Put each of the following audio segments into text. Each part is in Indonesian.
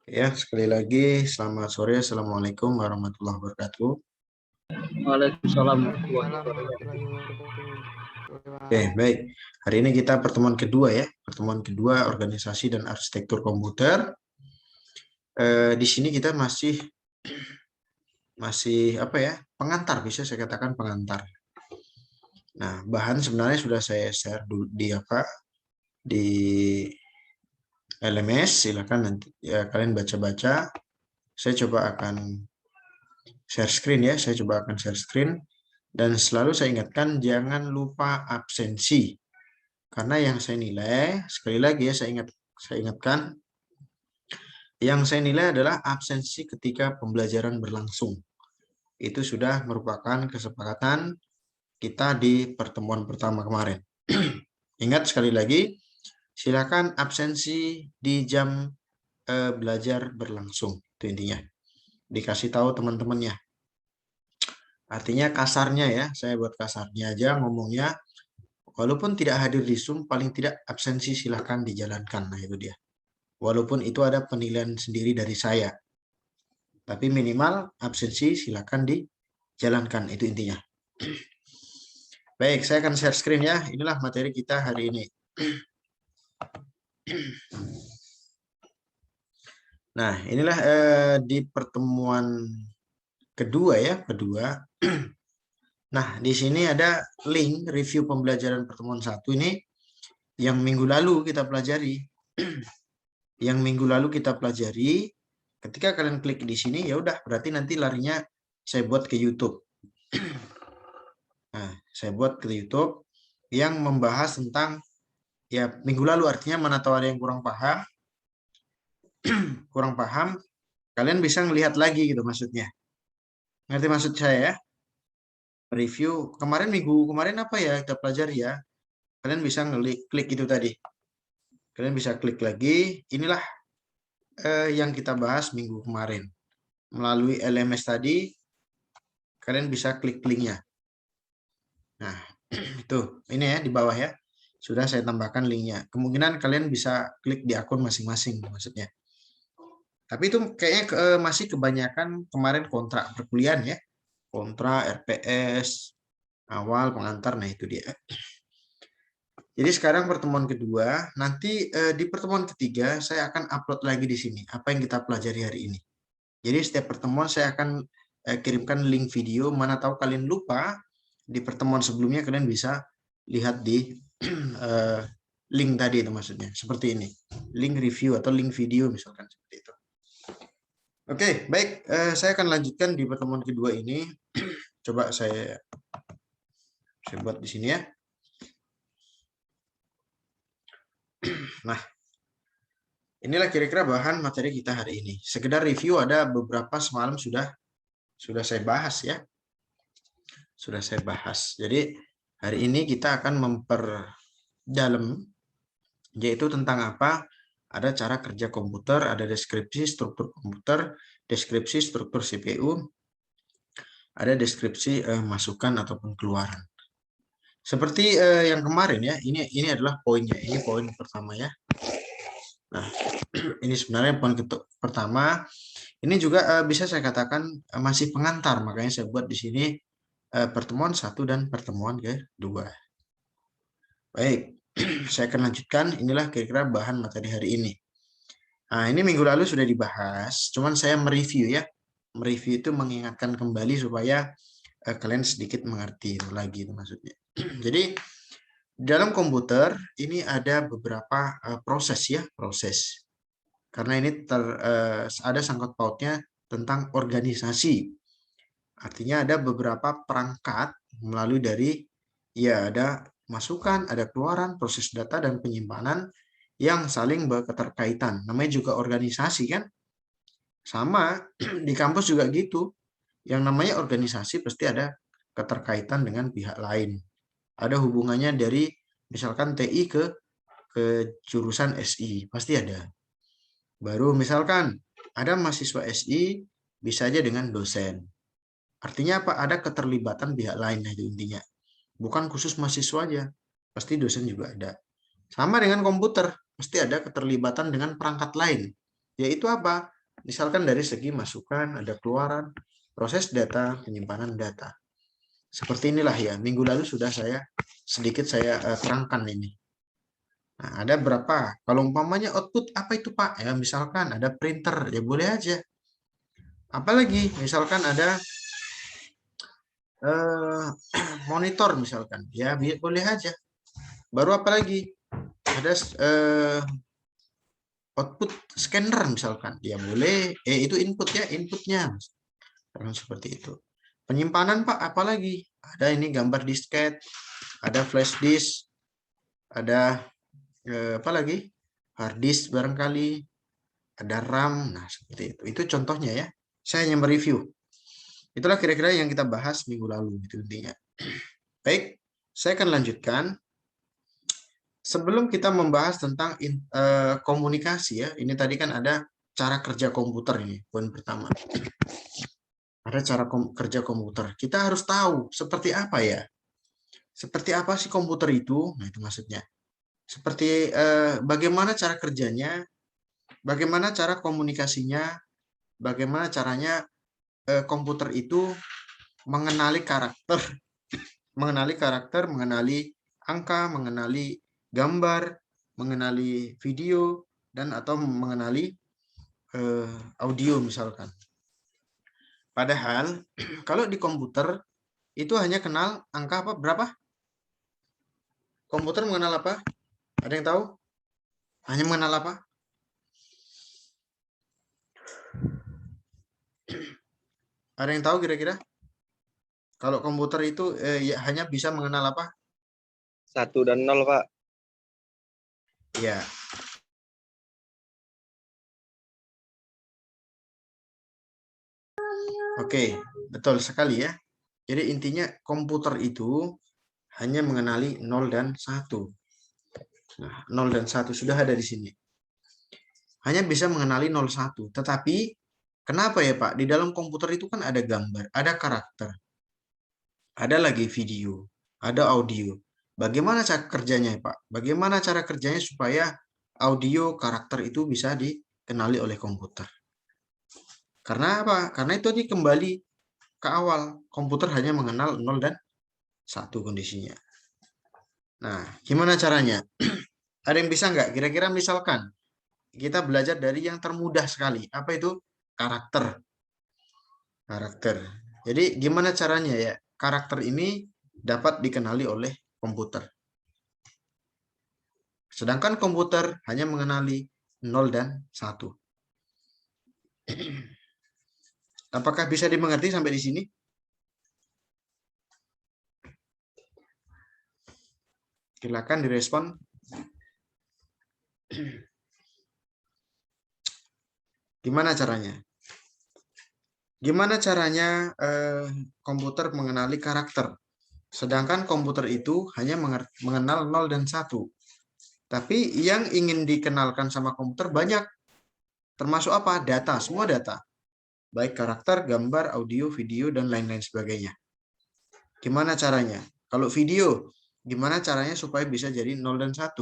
Ya, sekali lagi selamat sore. Assalamualaikum warahmatullahi wabarakatuh. Waalaikumsalam Waalaikumsalam warahmatullahi wabarakatuh. Oke, baik. Hari ini kita pertemuan kedua ya, pertemuan kedua organisasi dan arsitektur komputer. Di sini kita masih apa ya? Pengantar, bisa saya katakan pengantar. Nah, bahan sebenarnya sudah saya share di LMS. Silakan nanti ya, kalian baca-baca. Saya coba akan share screen ya. Saya coba akan share screen. Dan selalu saya ingatkan jangan lupa absensi. Karena yang saya nilai, sekali lagi ya saya ingatkan, yang saya nilai adalah absensi ketika pembelajaran berlangsung. Itu sudah merupakan kesepakatan kita di pertemuan pertama kemarin. Ingat sekali lagi, silakan absensi di jam belajar berlangsung. Itu intinya. Dikasih tahu teman-temannya. Artinya kasarnya ya, saya buat kasarnya aja ngomongnya. Walaupun tidak hadir di Zoom, paling tidak absensi silakan dijalankan. Nah itu dia. Walaupun itu ada penilaian sendiri dari saya. Tapi minimal absensi silakan dijalankan. Itu intinya. Baik, saya akan share screen ya. Inilah materi kita hari ini. Nah, inilah di pertemuan kedua ya, kedua. Nah, di sini ada link review pembelajaran pertemuan 1 ini yang minggu lalu kita pelajari. Yang minggu lalu kita pelajari, ketika kalian klik di sini ya udah berarti nanti larinya saya buat ke YouTube. Nah, saya buat ke YouTube yang membahas tentang ya minggu lalu, artinya mana tahu ada yang kurang paham, kalian bisa melihat lagi gitu maksudnya. Ngerti maksud saya ya? Review minggu kemarin apa ya kita pelajari ya? Kalian bisa klik itu tadi. Kalian bisa klik lagi. Inilah yang kita bahas minggu kemarin. Melalui LMS tadi, kalian bisa klik linknya. Nah, itu. Ini ya di bawah ya. Sudah saya tambahkan linknya. Kemungkinan kalian bisa klik di akun masing-masing maksudnya. Tapi itu kayaknya masih kebanyakan kemarin kontrak perkuliahan ya. Kontrak, RPS, awal, pengantar, nah itu dia. Jadi sekarang pertemuan kedua, nanti di pertemuan ketiga saya akan upload lagi di sini apa yang kita pelajari hari ini. Jadi setiap pertemuan saya akan kirimkan link video, mana tahu kalian lupa di pertemuan sebelumnya kalian bisa lihat di link tadi itu maksudnya, seperti ini. Link review atau link video misalkan seperti itu. Oke, baik, saya akan lanjutkan di pertemuan kedua ini. Coba saya buat di sini ya. Nah, inilah kira-kira bahan materi kita hari ini. Sekedar review, ada beberapa semalam sudah saya bahas ya. Sudah saya bahas. Jadi hari ini kita akan memperdalam, yaitu tentang apa? Ada cara kerja komputer, ada deskripsi struktur komputer, deskripsi struktur CPU, ada deskripsi masukan ataupun keluaran. Seperti yang kemarin ya, ini adalah poinnya. Ini poin pertama ya. Nah, ini sebenarnya poin pertama. Ini juga bisa saya katakan masih pengantar, makanya saya buat di sini pertemuan 1 dan pertemuan kedua. Baik, saya akan lanjutkan. Inilah kira-kira bahan materi hari ini. Nah, ini minggu lalu sudah dibahas, cuman saya mereview ya. Mereview itu mengingatkan kembali supaya kalian sedikit mengerti lagi itu maksudnya. Jadi dalam komputer ini ada beberapa proses ya, proses. Karena ini ada sangkut pautnya tentang organisasi. Artinya ada beberapa perangkat melalui dari ya ada masukan, ada keluaran, proses data dan penyimpanan yang saling berketerkaitan. Namanya juga organisasi kan? Sama di kampus juga gitu. Yang namanya organisasi pasti ada keterkaitan dengan pihak lain. Ada hubungannya dari misalkan TI ke jurusan SI, pasti ada. Baru misalkan ada mahasiswa SI bisa aja dengan dosen. Artinya apa? Ada keterlibatan pihak lain itu intinya. Bukan khusus mahasiswa aja, pasti dosen juga ada. Sama dengan komputer, pasti ada keterlibatan dengan perangkat lain. Yaitu apa? Misalkan dari segi masukan, ada keluaran, proses data, penyimpanan data. Seperti inilah ya, minggu lalu sudah sedikit saya terangkan ini. Nah, ada berapa? Kalau umpamanya output apa itu Pak? Ya, misalkan ada printer, ya boleh aja. Apalagi misalkan ada monitor misalkan, ya boleh aja. Baru apalagi ada output scanner misalkan, ya boleh. Itu input ya, inputnya. Seperti itu. Penyimpanan Pak, apalagi? Ada ini gambar disket, ada flash disk, ada apa lagi? Hard disk barangkali, ada RAM. Nah, seperti itu. Itu contohnya ya. Saya hanya mereview. Itulah kira-kira yang kita bahas minggu lalu, itu intinya. Baik, saya akan lanjutkan. Sebelum kita membahas tentang komunikasi ya, ini tadi kan ada cara kerja komputer ini, poin pertama. Ada cara kerja komputer. Kita harus tahu seperti apa ya. Seperti apa sih komputer itu? Nah, itu maksudnya. Seperti bagaimana cara kerjanya, bagaimana cara komunikasinya, bagaimana caranya komputer itu mengenali karakter, mengenali angka, mengenali gambar, mengenali video, dan atau mengenali audio misalkan. Padahal kalau di komputer itu hanya kenal angka apa berapa? Komputer mengenal apa? Ada yang tahu? Hanya mengenal apa? Ada yang tahu kira-kira? Kalau komputer itu ya, hanya bisa mengenal apa? 1 dan 0, Pak. Ya. Oke, betul sekali ya. Jadi intinya komputer itu hanya mengenali 0 dan 1. Nah, 0 dan 1 sudah ada di sini. Hanya bisa mengenali 0, 1. Tetapi kenapa ya Pak? Di dalam komputer itu kan ada gambar, ada karakter, ada lagi video, ada audio. Bagaimana cara kerjanya Pak? Bagaimana cara kerjanya supaya audio karakter itu bisa dikenali oleh komputer? Karena apa? Karena itu tadi kembali ke awal. Komputer hanya mengenal 0 dan 1 kondisinya. Nah, gimana caranya? Ada yang bisa nggak? Kira-kira misalkan kita belajar dari yang termudah sekali. Apa itu? Karakter. Karakter. Jadi gimana caranya ya? Karakter ini dapat dikenali oleh komputer. Sedangkan komputer hanya mengenali 0 dan 1. Apakah bisa dimengerti sampai di sini? Silakan direspon. Gimana caranya? Gimana caranya komputer mengenali karakter? Sedangkan komputer itu hanya mengenal 0 dan 1. Tapi yang ingin dikenalkan sama komputer banyak. Termasuk apa? Data, semua data. Baik karakter, gambar, audio, video, dan lain-lain sebagainya. Gimana caranya? Kalau video, gimana caranya supaya bisa jadi 0 dan 1?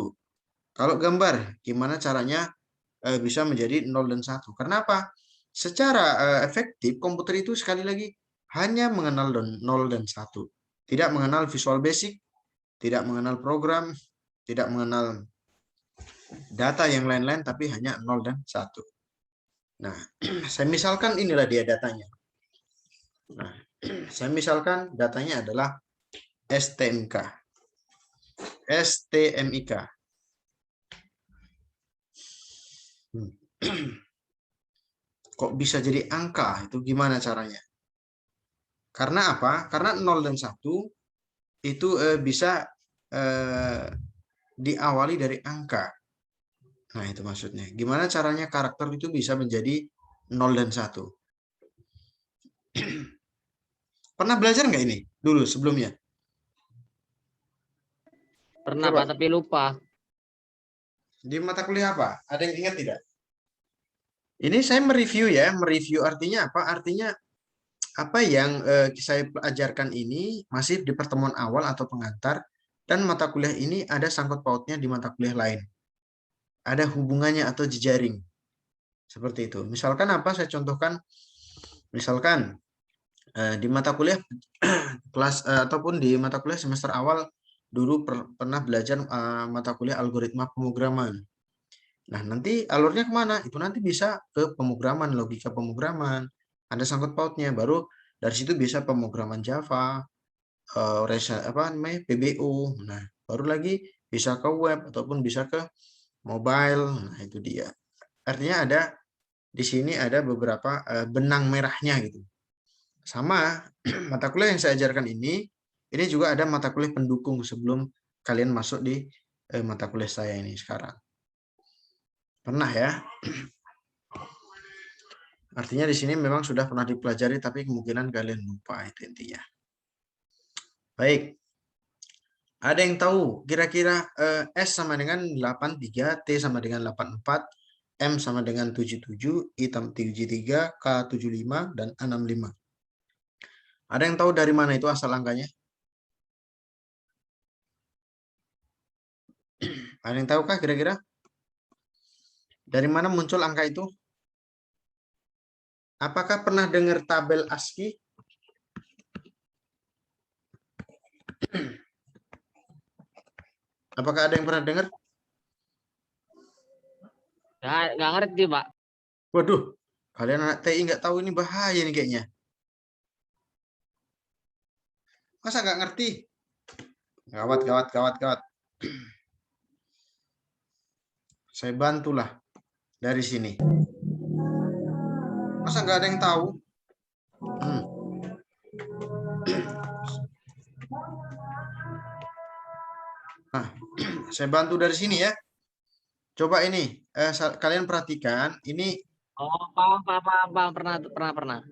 Kalau gambar, gimana caranya bisa menjadi 0 dan 1? Karena apa? Secara efektif, komputer itu sekali lagi hanya mengenal 0 dan 1. Tidak mengenal Visual Basic, tidak mengenal program, tidak mengenal data yang lain-lain, tapi hanya 0 dan 1. Nah, saya misalkan inilah dia datanya. Nah, saya misalkan datanya adalah STMK. STMIK. Kok bisa jadi angka? Itu gimana caranya? Karena apa? Karena 0 dan 1 itu bisa diawali dari angka. Nah, itu maksudnya. Gimana caranya karakter itu bisa menjadi 0 dan 1? Pernah belajar nggak ini dulu sebelumnya? Pernah Coba. Pak, tapi lupa. Di mata kuliah apa? Ada yang ingat tidak? Ini saya mereview ya. Mereview artinya apa? Artinya apa yang saya ajarkan ini masih di pertemuan awal atau pengantar, dan mata kuliah ini ada sangkut pautnya di mata kuliah lain. Ada hubungannya atau jejaring. Seperti itu. Misalkan apa? Saya contohkan. Misalkan di mata kuliah kelas ataupun di mata kuliah semester awal dulu pernah belajar mata kuliah algoritma pemrograman. Nah, nanti alurnya kemana? Itu nanti bisa ke pemrograman, logika pemrograman. Ada sangkut pautnya. Baru dari situ bisa pemrograman Java, PBO. Nah, baru lagi bisa ke web ataupun bisa ke mobile. Nah, itu dia. Artinya ada di sini ada beberapa benang merahnya gitu. Sama mata kuliah yang saya ajarkan ini juga ada mata kuliah pendukung sebelum kalian masuk di mata kuliah saya ini sekarang. Pernah ya? Artinya di sini memang sudah pernah dipelajari tapi kemungkinan kalian lupa, itu intinya. Baik. Ada yang tahu kira-kira S sama dengan 83, T sama dengan 84, M sama dengan 77, I 73, K 75, dan A 65. Ada yang tahu dari mana itu asal angkanya? Ada yang tahukah kira-kira? Dari mana muncul angka itu? Apakah pernah dengar tabel ASCII? Apakah ada yang pernah dengar? Nggak ngerti, Pak. Waduh, kalian anak TI nggak tahu, ini bahaya nih kayaknya. Masa nggak ngerti? Gawat. Saya bantulah dari sini. Masa nggak ada yang tahu? Nah, saya bantu dari sini ya. Coba ini, kalian perhatikan. Ini. Oh, paham. Pernah.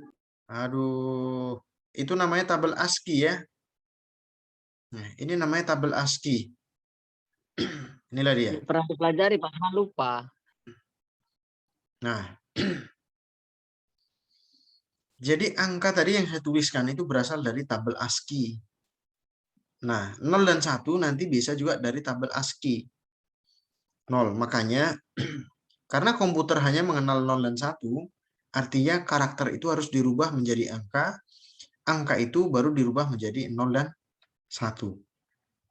Aduh, itu namanya tabel ASCII ya. Nah, ini namanya tabel ASCII. Inilah dia. Pernah dipelajari, Pak, cuma lupa. Nah, jadi angka tadi yang saya tuliskan itu berasal dari tabel ASCII. Nah, 0 dan 1 nanti bisa juga dari tabel ASCII. 0, makanya karena komputer hanya mengenal 0 dan 1, artinya karakter itu harus dirubah menjadi angka. Angka itu baru dirubah menjadi 0 dan 1.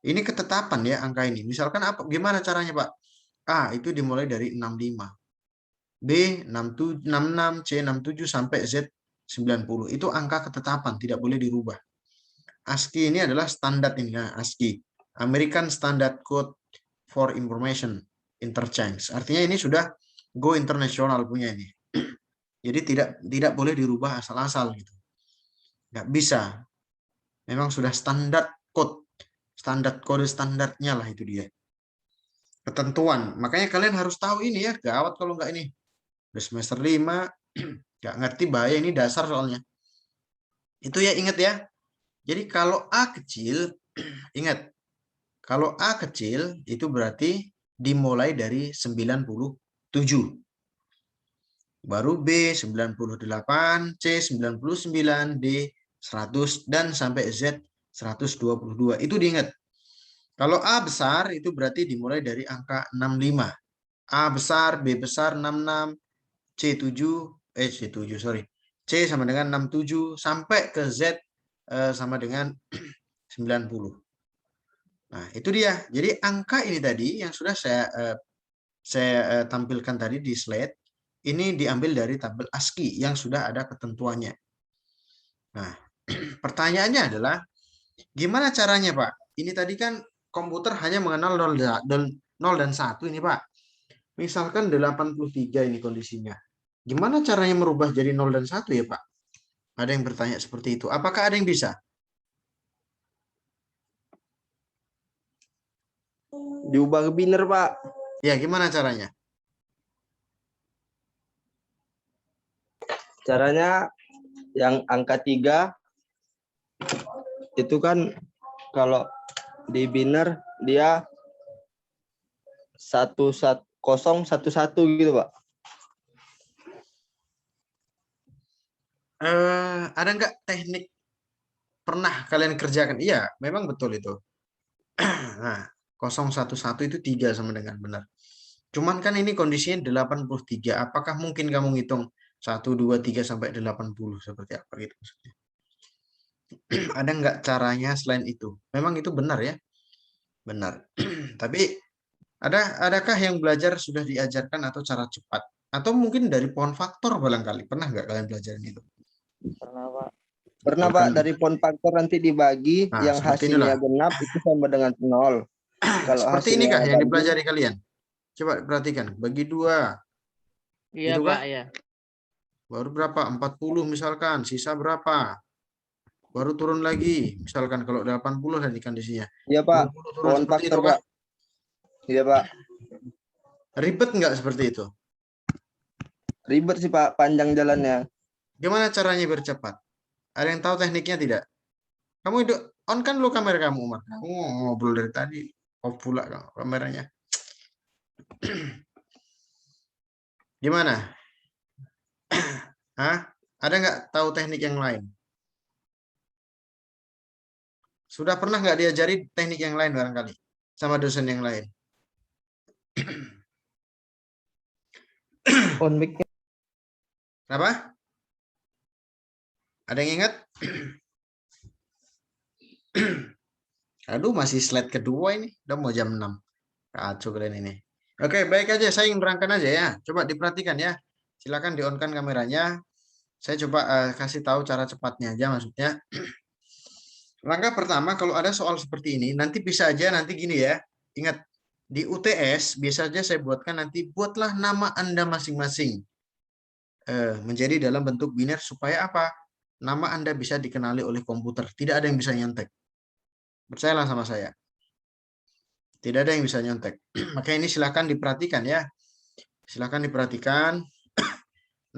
Ini ketetapan ya angka ini. Misalkan apa? Gimana caranya, Pak? A itu dimulai dari 65. B 66, C 67 sampai Z 90. Itu angka ketetapan, tidak boleh dirubah. ASCII ini adalah standar ini, nah, ASCII, American Standard Code for Information Interchange. Artinya ini sudah go internasional punya ini. Jadi tidak boleh dirubah asal-asal gitu. Nggak bisa. Memang sudah standar code, kode standarnya lah itu dia. Ketentuan. Makanya kalian harus tahu ini ya. Gawat kalau nggak ini. Udah semester 5, nggak ngerti, bahaya, ini dasar soalnya. Itu ya, ingat ya. Jadi kalau A kecil, ingat. Kalau A kecil itu berarti dimulai dari 97. Baru B 98, C 99, D 100, dan sampai Z 122. Itu diingat. Kalau A besar itu berarti dimulai dari angka 65. A besar, B besar 66, C sama dengan 67 sampai ke Z sama dengan 90. Nah, itu dia. Jadi angka ini tadi yang sudah saya tampilkan tadi di slide, ini diambil dari tabel ASCII yang sudah ada ketentuannya. Nah, pertanyaannya adalah gimana caranya, Pak? Ini tadi kan komputer hanya mengenal 0 dan 1 ini, Pak. Misalkan 83 ini kondisinya. Gimana caranya merubah jadi 0 dan 1 ya, Pak? Ada yang bertanya seperti itu. Apakah ada yang bisa? Diubah ke biner, Pak. Ya, gimana caranya? Caranya yang angka 3 itu kan kalau di biner dia 1011 gitu, Pak. Ada nggak teknik pernah kalian kerjakan? Iya, memang betul itu. Nah, 011 itu 3 sama dengan benar. Cuman kan ini kondisinya 83. Apakah mungkin kamu ngitung 1, 2, 3 sampai 80 seperti apa gitu maksudnya? Ada nggak caranya selain itu? Memang itu benar ya? Benar. Tapi adakah yang belajar sudah diajarkan atau cara cepat? Atau mungkin dari pohon faktor barangkali. Pernah nggak kalian belajar itu? Pernah, Pak. Pernah Betul Pak, kan? dari pohon faktor nanti dibagi, Nah, yang seperti hasilnya inilah. genap itu sama dengan 0. Kalau Seperti hasilnya inikah yang ganjil, dipelajari kalian? Coba perhatikan. Bagi 2. Iya, Gitu Pak, kah? ya. Baru berapa? 40 misalkan. Sisa berapa? Baru turun lagi. Misalkan kalau 80 tadi kondisinya. iya Pak, 20 turun pohon seperti faktor itu kah? Pak. Iya Pak, Ribet nggak seperti itu? ribet sih Pak, panjang jalannya. Gimana caranya biar cepat? Ada yang tahu tekniknya tidak? Kamu hidup on kan lu kamera kamu, Umar. Kamu ngobrol dari tadi. Off pula kameranya. Gimana? Hah? Ada nggak tahu teknik yang lain? Sudah pernah nggak diajari teknik yang lain barangkali? Sama dosen yang lain? On mic Apa? Ada yang ingat? Aduh, masih slide kedua ini. Udah mau jam 6. Kacau kalian ini. Oke, baik aja. Saya ingin nerangkan aja ya. Coba diperhatikan ya. Silakan di-on-kan kameranya. Saya coba kasih tahu cara cepatnya aja maksudnya. Langkah pertama, kalau ada soal seperti ini, nanti bisa aja nanti gini ya. Ingat, di UTS biasa aja saya buatkan nanti, buatlah nama Anda masing-masing. Menjadi dalam bentuk biner supaya apa? Nama Anda bisa dikenali oleh komputer. Tidak ada yang bisa nyontek. Percayalah sama saya. Tidak ada yang bisa nyontek. Maka ini silakan diperhatikan ya. Silakan diperhatikan.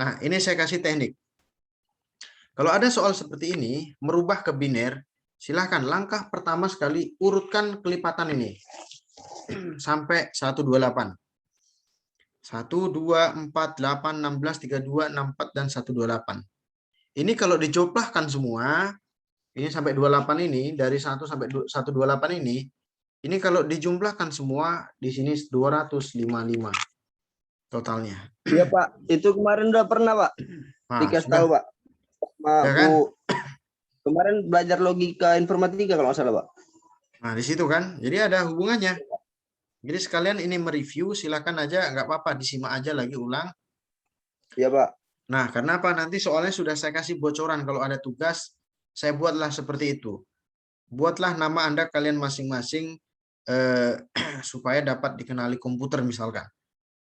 Nah, ini saya kasih teknik. Kalau ada soal seperti ini, merubah ke biner, silakan langkah pertama sekali urutkan kelipatan ini. Sampai 128. 1, 2, 4, 8, 16, 32, 64, dan 128. Ini kalau dijoplahkan semua, ini sampai 28 ini, dari 1 sampai 128 ini kalau dijumlahkan semua, di sini 255 totalnya. Iya Pak, itu kemarin udah pernah Pak, Nah, dikasih sudah, tahu Pak. Sama ya kan? Bu, kemarin belajar logika informatika kalau nggak salah Pak. Nah, di situ kan. Jadi ada hubungannya. Jadi sekalian ini mereview, silakan aja, nggak apa-apa, disimak aja lagi ulang. Iya Pak. Nah, karena apa? Nanti soalnya sudah saya kasih bocoran. Kalau ada tugas, saya buatlah seperti itu. Buatlah nama Anda kalian masing-masing supaya dapat dikenali komputer misalkan.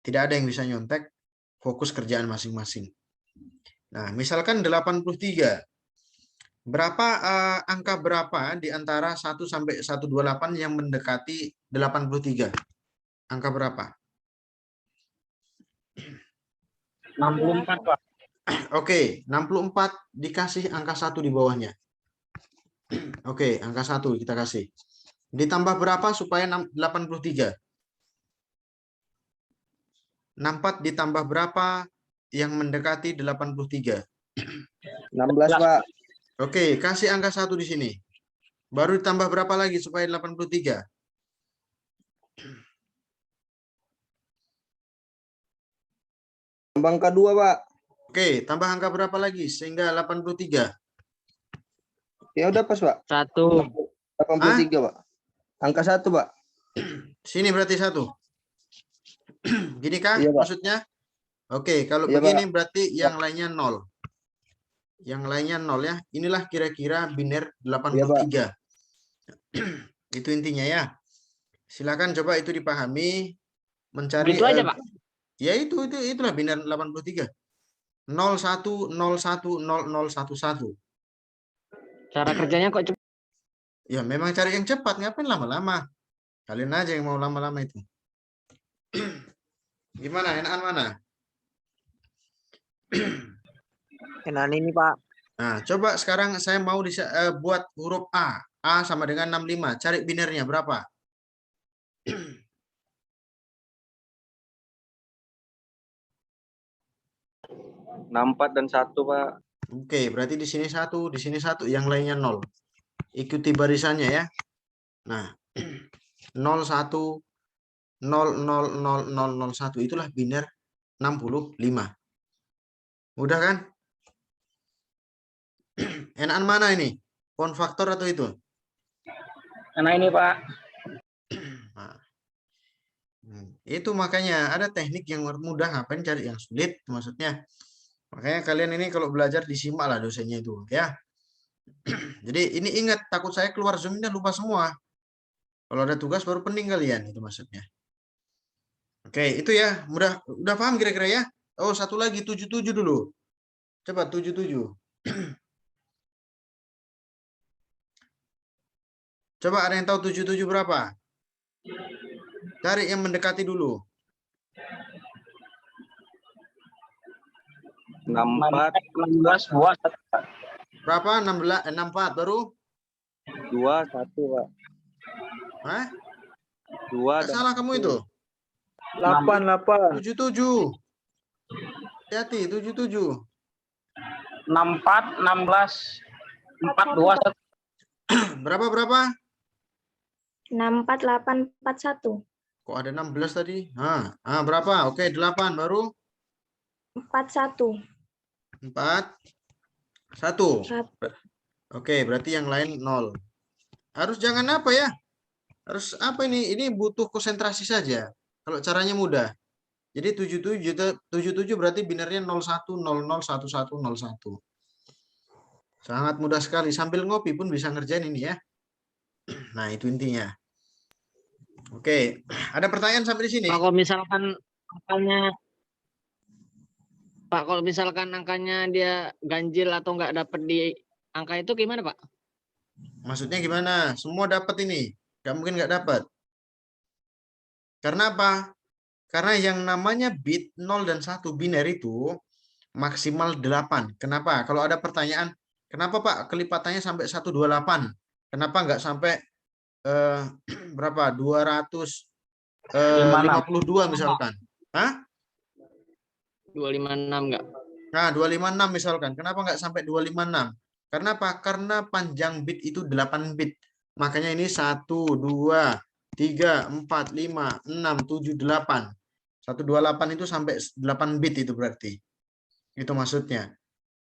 Tidak ada yang bisa nyontek, fokus kerjaan masing-masing. Nah, misalkan 83. Angka berapa di antara 1 sampai 128 yang mendekati 83? Angka berapa? 64, Pak. Oke, 64 dikasih angka 1 di bawahnya. Oke, angka 1 kita kasih. Ditambah berapa supaya 83? 64 ditambah berapa yang mendekati 83? 16 Pak. Oke, kasih angka 1 di sini. Baru ditambah berapa lagi supaya 83? Tambah angka 2 Pak. Oke, tambah angka berapa lagi sehingga 83? Ya udah pas Pak. 1. 83 Pak. Angka 1 Pak. Sini berarti 1. Gini kah Iya, Pak. maksudnya? Oke, kalau Iya, begini Pak. berarti yang lainnya 0. Yang lainnya 0 ya. Inilah kira-kira biner 83. Itu intinya ya. Silakan coba itu dipahami, mencari Gitu aja, Pak. ya itulah biner 83. 01 01 0011. Cara kerjanya kok cepat. Ya memang cari yang cepat, ngapain lama-lama? Kalian aja yang mau lama-lama itu. Gimana? Enakan mana? enak ini Pak. Nah, coba sekarang saya mau buat huruf A. A sama dengan 65. Cari binernya berapa? 64 dan 1 Pak. Oke, berarti di sini 1, di sini 1, yang lainnya 0. Ikuti barisannya ya. Nah, 0, 1, 0,00001 itulah biner 65. Mudah kan? Enakan mana ini? Pohon faktor atau itu? Karena ini Pak. Nah, itu makanya ada teknik yang mudah, ngapain cari yang sulit maksudnya. Makanya kalian ini kalau belajar disimak lah dosennya itu ya. Jadi ini ingat, takut saya keluar Zoom ini lupa semua. Kalau ada tugas baru pening kalian, itu maksudnya. Oke, itu ya. Udah paham kira-kira ya? Oh, satu lagi 77 dulu. Coba 77. Coba ada yang tahu 77 berapa? Cari yang mendekati dulu. 64, 16 buah. Berapa? 64 baru? 2, 1, Pak. Hah? 2 Nggak salah kamu itu? 8. 77. Hati-hati, 77. 64, 16, 42. Berapa? 64841. Kok ada 16 tadi? Berapa? Oke, 8 baru? 41. 4, 1. 1. Oke, berarti yang lain 0. Harus jangan apa ya? Harus apa ini? Ini butuh konsentrasi saja. Kalau caranya mudah. Jadi 77 berarti binernya 01001101. Sangat mudah sekali. Sambil ngopi pun bisa ngerjain ini ya. Nah, itu intinya. Oke, ada pertanyaan sampai di sini? Pak, kalau misalkan angkanya Pak, kalau misalkan angkanya dia ganjil atau nggak dapet di angka itu gimana, Pak? Maksudnya gimana? Semua dapat ini. Nggak mungkin nggak dapat. Karena apa? Karena yang namanya bit 0 dan 1 biner itu maksimal 8. Kenapa? Kalau ada pertanyaan, kenapa Pak kelipatannya sampai 128? Kenapa nggak sampai berapa? 252 misalkan. Hah? 256 nggak? Nah, 256 misalkan. Kenapa nggak sampai 256? Karena apa? Karena panjang bit itu 8 bit. Makanya ini 1, 2, 3, 4, 5, 6, 7, 8. 128 itu sampai 8 bit itu berarti. Itu maksudnya.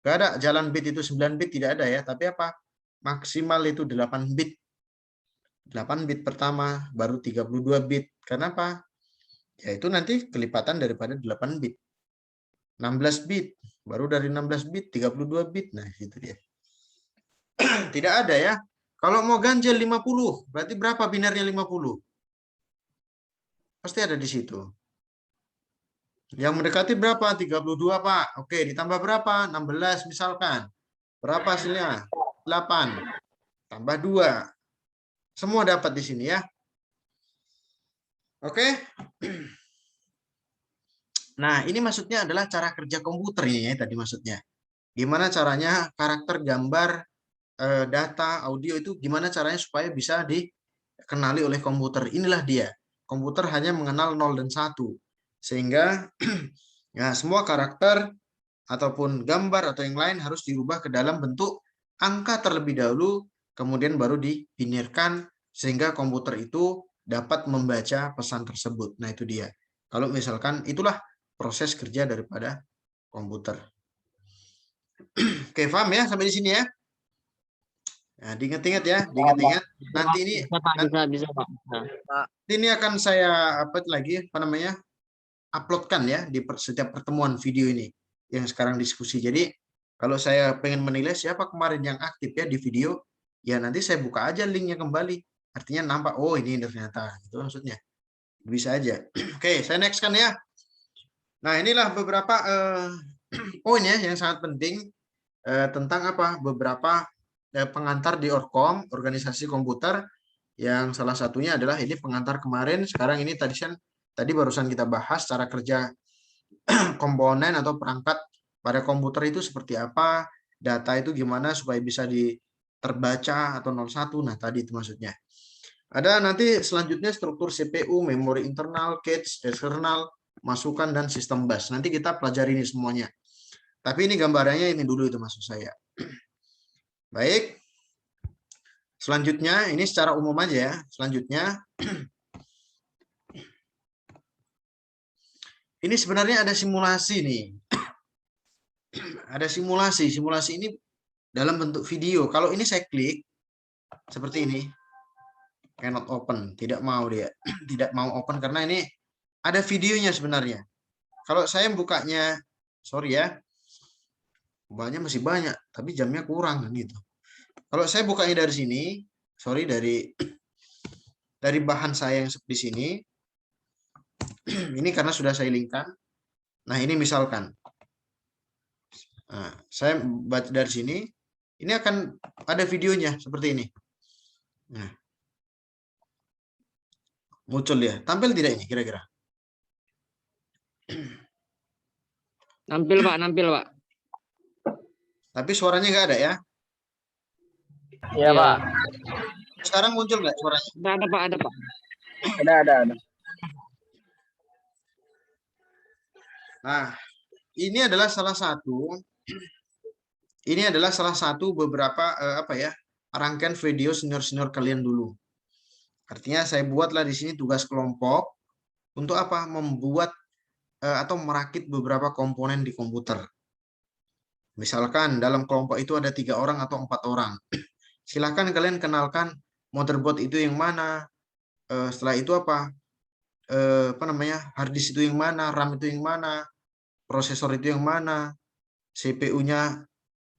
Nggak ada jalan bit itu 9 bit, tidak ada ya. Tapi apa? Maksimal itu 8 bit. 8 bit pertama, baru 32 bit. Kenapa? Ya itu nanti kelipatan daripada 8 bit. 16 bit, baru dari 16 bit 32 bit. Nah, itu dia. Tidak ada ya. Kalau mau ganjil 50, berarti berapa binarnya 50? Pasti ada di situ. Yang mendekati berapa? 32, Pak. Oke, ditambah berapa? 16 misalkan. Berapa hasilnya? 8. Tambah 2. Semua dapat di sini ya. Oke. Nah, ini maksudnya adalah cara kerja komputer ini ya tadi maksudnya. Gimana caranya karakter, gambar, data, audio itu gimana caranya supaya bisa dikenali oleh komputer. Inilah dia. Komputer hanya mengenal 0 dan 1. Sehingga ya semua karakter ataupun gambar atau yang lain harus dirubah ke dalam bentuk angka terlebih dahulu, kemudian baru dibinirkan sehingga komputer itu dapat membaca pesan tersebut. Nah, itu dia. Kalau misalkan itulah proses kerja daripada komputer. Oke, paham ya sampai di sini ya? Nah, diingat-ingat ya, diingat-ingat. Nanti ini Bisa, Pak. ini akan saya uploadkan ya di setiap pertemuan video ini yang sekarang diskusi. Jadi kalau saya pengen menilai siapa kemarin yang aktif ya di video, ya nanti saya buka aja linknya kembali. Artinya nampak, oh ini ternyata, itu maksudnya. Bisa aja. Oke, saya next kan ya. Nah, inilah beberapa poin ya yang sangat penting tentang apa? Beberapa pengantar di Orkom, organisasi komputer, yang salah satunya adalah ini pengantar kemarin. Sekarang ini tadi barusan kita bahas cara kerja komponen atau perangkat pada komputer itu seperti apa, data itu gimana supaya bisa terbaca atau 01. Nah, tadi itu maksudnya. Ada nanti selanjutnya struktur CPU, memori internal, cache, eksternal, masukan, dan sistem bus. Nanti kita pelajari ini semuanya. Tapi ini gambarannya ini dulu itu maksud saya. Baik. Selanjutnya, ini secara umum aja ya. Selanjutnya, Ini sebenarnya ada simulasi nih. Ada simulasi. Simulasi ini dalam bentuk video. Kalau ini saya klik seperti ini, cannot open, tidak mau dia, tidak mau open karena ini ada videonya sebenarnya. Kalau saya bukanya, sorry ya, banyak masih banyak, tapi jamnya kurang kan gitu. Kalau saya bukanya dari sini, sorry dari bahan saya yang di sini, ini karena sudah saya linkkan. Nah ini misalkan, nah, saya baca dari sini, ini akan ada videonya seperti ini. Nah, muncul ya, tampil tidak ini kira-kira? Nampil Pak, nampil Pak. Tapi suaranya nggak ada ya? Iya, Pak. Sekarang muncul nggak suaranya? Ada Pak, ada Pak. Ada. Nah, ini adalah salah satu beberapa rangkaian video senior-senior kalian dulu. Artinya saya buatlah di sini tugas kelompok untuk apa? Membuat atau merakit beberapa komponen di komputer. Misalkan dalam kelompok itu ada 3 orang atau 4 orang. Silahkan kalian kenalkan motherboard itu yang mana. Setelah itu hard disk itu yang mana, RAM itu yang mana, prosesor itu yang mana, CPU-nya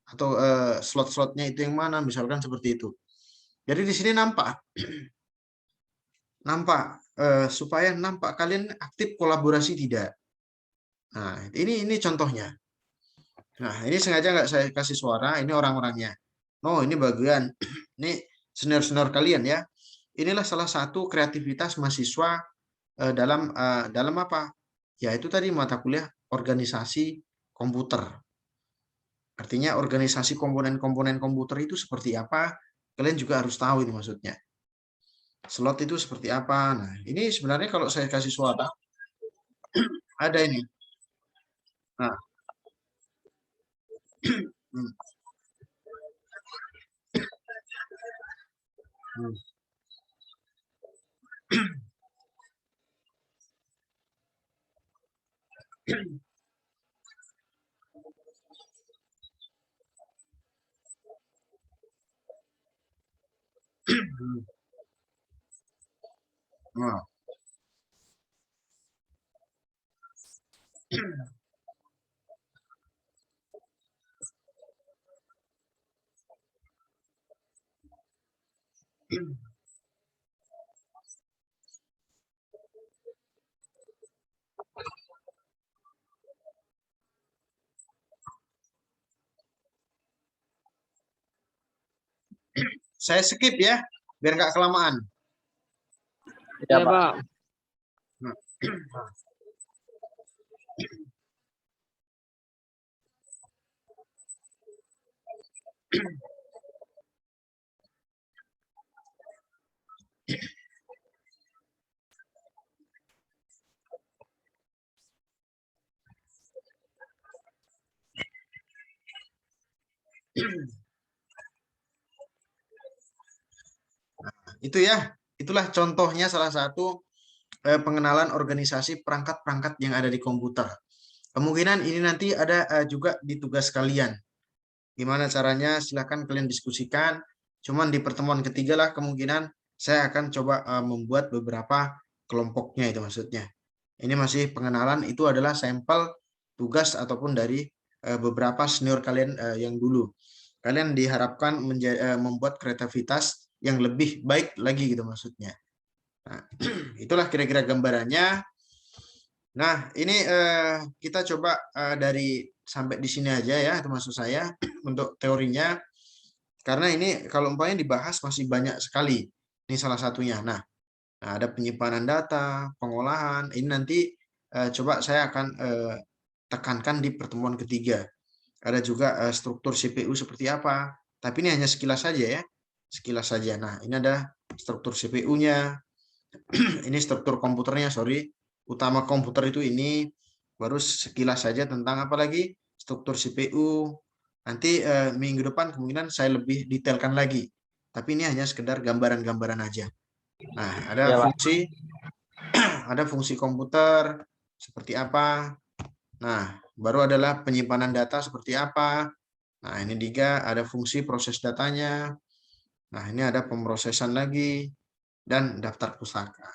atau slot-slotnya itu yang mana, misalkan seperti itu. Jadi di sini nampak supaya nampak kalian aktif kolaborasi tidak. Nah, ini contohnya. Nah, ini sengaja nggak saya kasih suara, ini orang-orangnya. Oh, ini bagian. Ini senior-senior kalian ya. Inilah salah satu kreativitas mahasiswa dalam apa? Ya, itu tadi mata kuliah organisasi komputer. Artinya organisasi komponen-komponen komputer itu seperti apa? Kalian juga harus tahu ini maksudnya. Slot itu seperti apa? Nah, ini sebenarnya kalau saya kasih suara, ada ini. Nah. Nah. Saya skip ya, biar nggak kelamaan. Ya Pak. Itu ya, itulah contohnya salah satu pengenalan organisasi perangkat-perangkat yang ada di komputer. Kemungkinan ini nanti ada juga di tugas kalian. Gimana caranya? Silahkan kalian diskusikan. Cuman di pertemuan ketiga lah kemungkinan saya akan coba membuat beberapa kelompoknya itu maksudnya. Ini masih pengenalan, itu adalah sampel tugas ataupun dari beberapa senior kalian yang dulu. Kalian diharapkan membuat kreativitas yang lebih baik lagi gitu maksudnya. Nah, itulah kira-kira gambarannya. Nah, ini kita coba dari sampai di sini aja ya, itu maksud saya untuk teorinya. Karena ini kalau umpamanya dibahas masih banyak sekali. Ini salah satunya. Nah, ada penyimpanan data, pengolahan. Ini nanti coba saya akan tekankan di pertemuan ketiga. Ada juga struktur CPU seperti apa. Tapi ini hanya sekilas saja ya. Sekilas saja. Nah, ini ada struktur CPU-nya. Ini struktur komputernya, sorry. Utama komputer itu ini. Baru sekilas saja tentang apa lagi? Struktur CPU. Nanti minggu depan kemungkinan saya lebih detailkan lagi. Tapi ini hanya sekedar gambaran-gambaran aja. Nah, ada fungsi komputer, seperti apa. Nah, baru adalah penyimpanan data seperti apa. Nah, ini juga ada fungsi proses datanya. Nah, ini ada pemrosesan lagi dan daftar pustaka.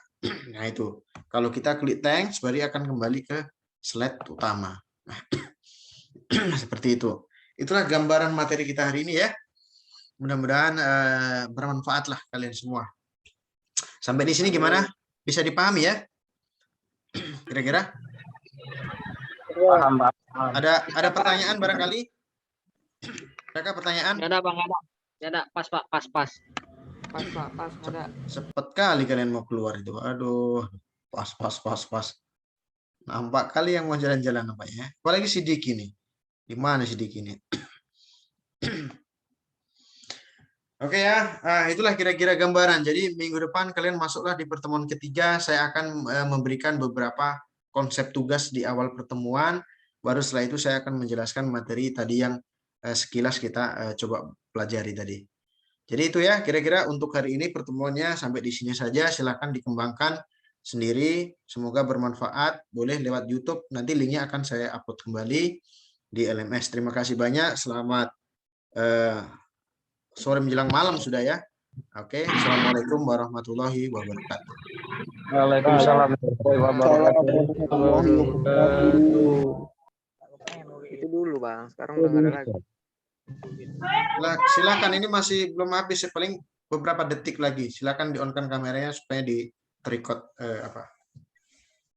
Nah, itu. Kalau kita klik thanks, baru akan kembali ke slide utama. Nah, seperti itu. Itulah gambaran materi kita hari ini ya. Mudah-mudahan bermanfaat lah kalian semua. Sampai di sini gimana? Bisa dipahami ya? Kira-kira? Paham, Pak. Ada pertanyaan barangkali? Adakah pertanyaan? Nggak ada Bang, nggak ada. Nggak ada, pas Pak, pas. Pas Pak, ada. Cepet kali kalian mau keluar itu. Aduh, pas. Nampak kali yang mau jalan-jalan nampaknya. Apalagi si Diki nih. Di mana si Diki nih? Oke ya, itulah kira-kira gambaran. Jadi minggu depan kalian masuklah di pertemuan ketiga. Saya akan memberikan beberapa konsep tugas di awal pertemuan. Baru setelah itu saya akan menjelaskan materi tadi yang sekilas kita coba pelajari tadi. Jadi itu ya, kira-kira untuk hari ini pertemuannya sampai di sini saja. Silakan dikembangkan sendiri. Semoga bermanfaat. Boleh lewat YouTube. Nanti linknya akan saya upload kembali di LMS. Terima kasih banyak. Selamat sore menjelang malam sudah ya. Oke, assalamualaikum warahmatullahi wabarakatuh. Waalaikumsalam warahmatullahi wabarakatuh. Itu dulu Bang, sekarang udah nggak ada lagi. Silakan, ini masih belum habis, paling beberapa detik lagi. Silakan di-on-kan kameranya supaya di record